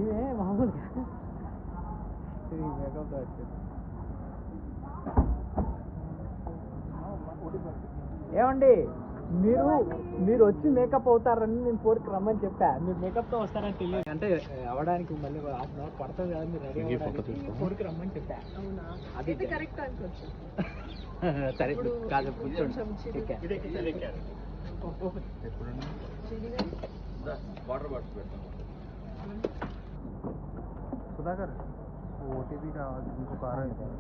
ఈమె మామూలుగా ఈ మేకప్ వచ్చింది. ఏమండి మీరు మీరు వచ్చి మేకప్ అవుతారని నేను కోరికి రమ్మని చెప్పా. మీరు మేకప్తో వస్తారని తెలియదు, అంటే అవడానికి మళ్ళీ హాఫ్ అన్ అవర్ పడుతుంది కదా, మీరు రెడీ అవ్వడానికి కోరికి రమ్మని చెప్పా. అవునా? అది అయితే కరెక్ట్ ఆన్సర్ సార్. సరే ఇప్పుడు కాదు ఇప్పుడు కూర్చోండి. కొంచెం చిలి- చిలిగా వాటర్ బాటిల్ పెట్టాను. సుధాకర్ ఓటీపీ కావాలి, ఇంకొక 6 అయిపోయింది.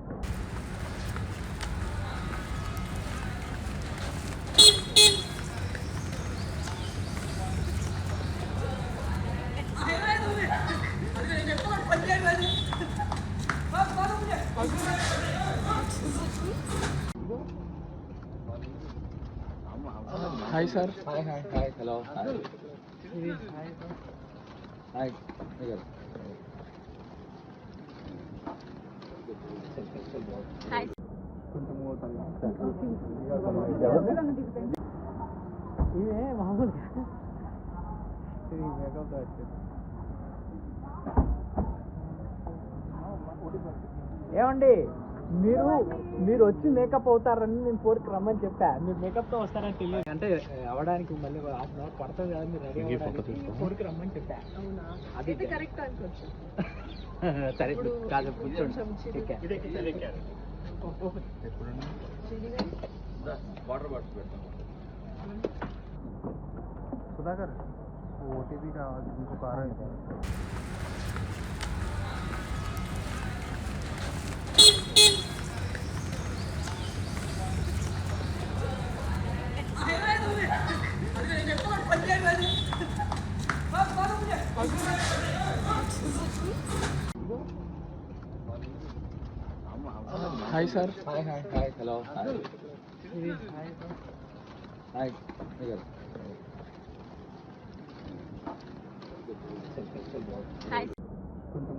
Hi sir. Hi hi hi hello hi hi ఈమె మామూలుగా ఈ మేకప్ వచ్చింది. ఏమండి మీరు మీరు వచ్చి మేకప్ అవుతారని నేను కోరికి రమ్మని చెప్పా. మీరు మేకప్తో వస్తారని తెలియదు, అంటే అవడానికి మళ్ళీ హాఫ్ అన్ అవర్ పడుతుంది కదా, మీరు రెడీ అవ్వడానికి కోరికి రమ్మని చెప్పా. అవునా? అది అయితే కరెక్ట్ ఆన్సర్ సార్. సరే ఇప్పుడు కాదు ఇప్పుడు కూర్చోండి. కొంచెం చిలిగా చిలిగా వాటర్ బాటిల్ పెట్టాను. సుధాకర్ ఓటీపీ కావాలి, ఇంకొక 6 అయిపోయింది. Hi sir. Hi hi hi hello hi hi hi. కొంచెం